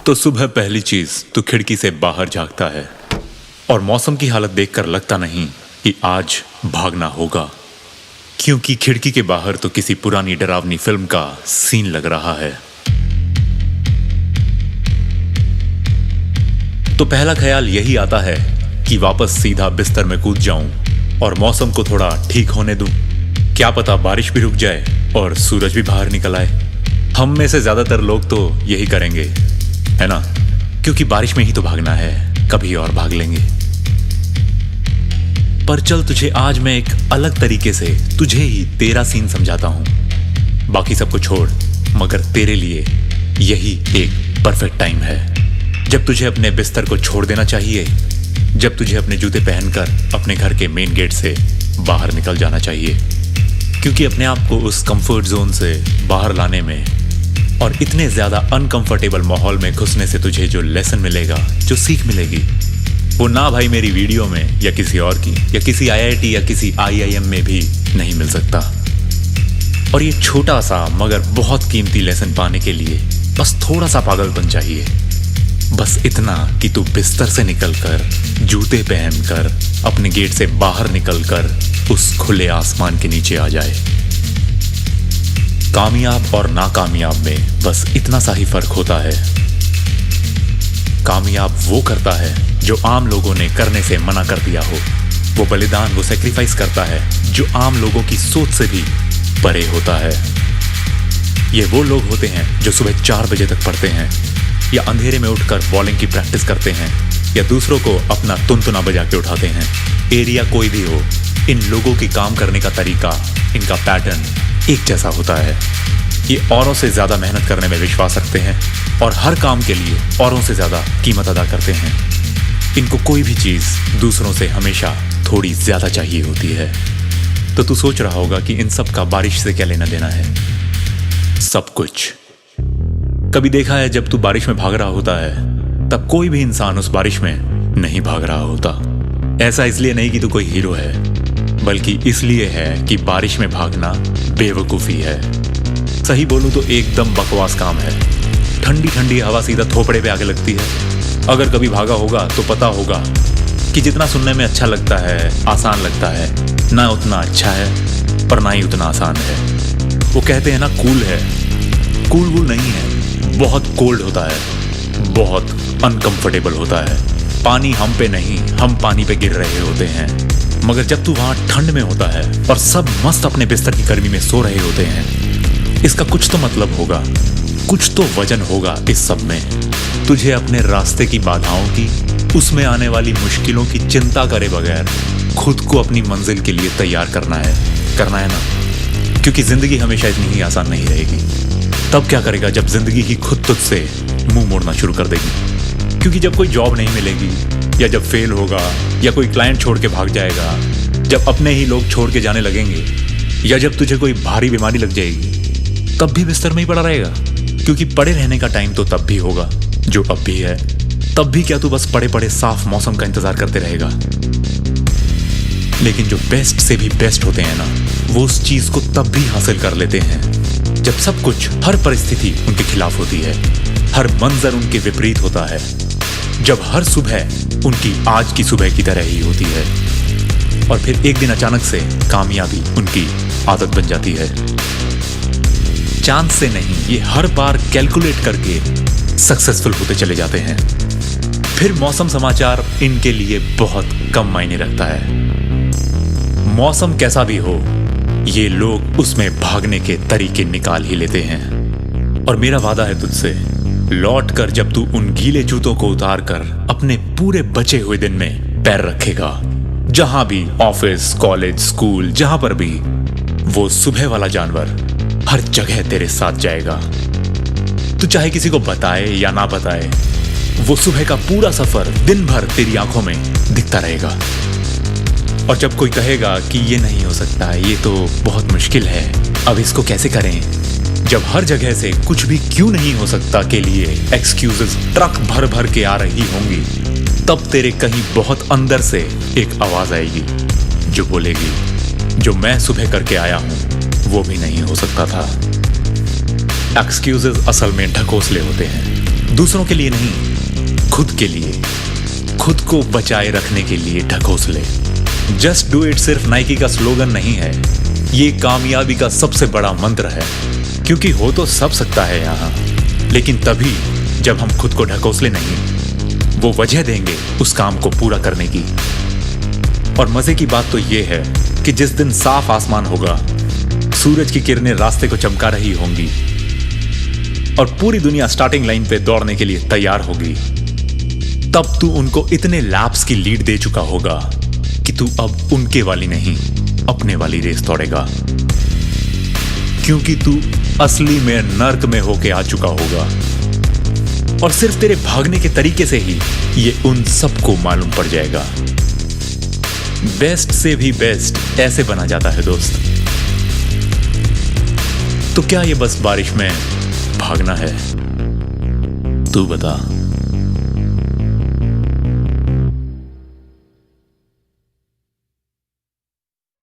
तो सुबह पहली चीज तू खिड़की से बाहर झांकता है और मौसम की हालत देखकर लगता नहीं कि आज भागना होगा, क्योंकि खिड़की के बाहर तो किसी पुरानी डरावनी फिल्म का सीन लग रहा है। तो पहला ख्याल यही आता है कि वापस सीधा बिस्तर में कूद जाऊं और मौसम को थोड़ा ठीक होने दूं। क्या पता बारिश भी रुक जाए और सूरज भी बाहर निकल आए। हम में से ज्यादातर लोग तो यही करेंगे, है ना? क्योंकि बारिश में ही तो भागना है, कभी और भाग लेंगे। पर चल तुझे आज मैं एक अलग तरीके से तुझे ही तेरा सीन समझाता हूं। बाकी सबको छोड़, मगर तेरे लिए यही एक परफेक्ट टाइम है जब तुझे अपने बिस्तर को छोड़ देना चाहिए, जब तुझे अपने जूते पहनकर अपने घर के मेन गेट से बाहर निकल जाना चाहिए। क्योंकि अपने आप को उस कंफर्ट जोन से बाहर लाने में और इतने ज्यादा अनकंफर्टेबल माहौल में घुसने से तुझे जो लेसन मिलेगा, जो सीख मिलेगी, वो ना भाई मेरी वीडियो में या किसी और की या किसी आईआईटी या किसी आईआईएम में भी नहीं मिल सकता। और ये छोटा सा मगर बहुत कीमती लेसन पाने के लिए बस थोड़ा सा पागलपन चाहिए। बस इतना कि तू बिस्तर से निकलकर, जूते पहनकर, अपने गेट से बाहर निकलकर उस खुले आसमान के नीचे आ जाए। कामयाब और नाकामयाब में बस इतना सा ही फर्क होता है। कामयाब वो करता है जो आम लोगों ने करने से मना कर दिया हो। वो बलिदान, वो सेक्रीफाइस करता है जो आम लोगों की सोच से भी परे होता है। ये वो लोग होते हैं जो सुबह 4 बजे तक पढ़ते हैं, या अंधेरे में उठकर बॉलिंग की प्रैक्टिस करते हैं, या दूसरों को अपना तुनतुना बजा के उठाते हैं। एरिया कोई भी हो, इन लोगों की काम करने का तरीका, इनका पैटर्न एक जैसा होता है। ये औरों से ज्यादा मेहनत करने में विश्वास रखते हैं और हर काम के लिए औरों से ज्यादा कीमत अदा करते हैं। इनको कोई भी चीज दूसरों से हमेशा थोड़ी ज्यादा चाहिए होती है। तो तू सोच रहा होगा कि इन सब का बारिश से क्या लेना देना है? सब कुछ। कभी देखा है जब तू बारिश में भाग रहा होता है तब कोई भी इंसान उस बारिश में नहीं भाग रहा होता। ऐसा इसलिए नहीं कि तू कोई हीरो है, बल्कि इसलिए है कि बारिश में भागना बेवकूफी है। सही बोलूं तो एकदम बकवास काम है। ठंडी ठंडी हवा सीधा थोपड़े पे आके लगती है। अगर कभी भागा होगा तो पता होगा कि जितना सुनने में अच्छा लगता है, आसान लगता है, ना उतना अच्छा है पर ना ही उतना आसान है। वो कहते हैं ना, कूल है। कूल वूल नहीं है, बहुत कोल्ड होता है, बहुत अनकंफर्टेबल होता है। पानी हम पे नहीं, हम पानी पे गिर रहे होते हैं। मगर जब तू वहां ठंड में होता है और सब मस्त अपने बिस्तर की गर्मी में सो रहे होते हैं, इसका कुछ तो मतलब होगा, कुछ तो वजन होगा इस सब में। तुझे अपने रास्ते की बाधाओं की, उसमें आने वाली मुश्किलों की चिंता करे बगैर खुद को अपनी मंजिल के लिए तैयार करना है ना? क्योंकि जिंदगी हमेशा इतनी ही आसान नहीं रहेगी। तब क्या करेगा जब जिंदगी ही खुद तुझसे मुंह मोड़ना शुरू कर देगी? क्योंकि जब कोई जॉब नहीं मिलेगी, या जब फेल होगा, या कोई क्लाइंट छोड़ के भाग जाएगा, जब अपने ही लोग छोड़ के जाने लगेंगे, या जब तुझे कोई भारी बीमारी लग जाएगी, तब भी बिस्तर में ही पड़ा रहेगा। क्योंकि पड़े रहने का टाइम तो तब भी होगा जो अब भी है। तब भी क्या तू बस पड़े पड़े साफ मौसम का इंतजार करते रहेगा? लेकिन जो बेस्ट से भी बेस्ट होते हैं ना, वो उस चीज को तब भी हासिल कर लेते हैं जब सब कुछ, हर परिस्थिति उनके खिलाफ होती है, हर मंजर उनके विपरीत होता है, जब हर सुबह उनकी आज की सुबह की तरह ही होती है और फिर एक दिन अचानक से कामयाबी उनकी आदत बन जाती है। चांस से नहीं, ये हर बार कैलकुलेट करके सक्सेसफुल होते चले जाते हैं। फिर मौसम समाचार इनके लिए बहुत कम मायने रखता है। मौसम कैसा भी हो, ये लोग उसमें भागने के तरीके निकाल ही लेते हैं। और मेरा वादा है तुझसे, लौट कर जब तू उन गीले जूतों को उतार कर अपने पूरे बचे हुए दिन में पैर रखेगा, जहां भी, ऑफिस, कॉलेज, स्कूल, जहां पर भी, वो सुबह वाला जानवर हर जगह तेरे साथ जाएगा। तू चाहे किसी को बताए या ना बताए, वो सुबह का पूरा सफर दिन भर तेरी आंखों में दिखता रहेगा। और जब कोई कहेगा कि ये नहीं हो सकता, ये तो बहुत मुश्किल है, अब इसको कैसे करें, जब हर जगह से कुछ भी क्यों नहीं हो सकता के लिए एक्सक्यूजेस ट्रक भर भर के आ रही होंगी, तब तेरे कहीं बहुत अंदर से एक आवाज आएगी जो बोलेगी, जो मैं सुबह करके आया हूं वो भी नहीं हो सकता था। एक्सक्यूजेस असल में ढकोसले होते हैं, दूसरों के लिए नहीं, खुद के लिए, खुद को बचाए रखने के लिए ढकोसले। जस्ट डू इट सिर्फ नाइकी का स्लोगन नहीं है, ये कामयाबी का सबसे बड़ा मंत्र है। क्योंकि हो तो सब सकता है यहाँ, लेकिन तभी जब हम खुद को ढकोसले नहीं, वो वजह देंगे उस काम को पूरा करने की। और मजे की बात तो ये है कि जिस दिन साफ आसमान होगा, सूरज की किरणें रास्ते को चमका रही होंगी और पूरी दुनिया स्टार्टिंग लाइन पे दौड़ने के लिए तैयार होगी, तब तू उनको इतने लैप्स की लीड दे चुका होगा कि तू अब उनके वाली नहीं, अपने वाली रेस दौड़ेगा। क्योंकि तू असली में नर्क में होके आ चुका होगा और सिर्फ तेरे भागने के तरीके से ही ये उन सबको मालूम पड़ जाएगा। बेस्ट से भी बेस्ट ऐसे बना जाता है दोस्त। तो क्या ये बस बारिश में भागना है? तू बता।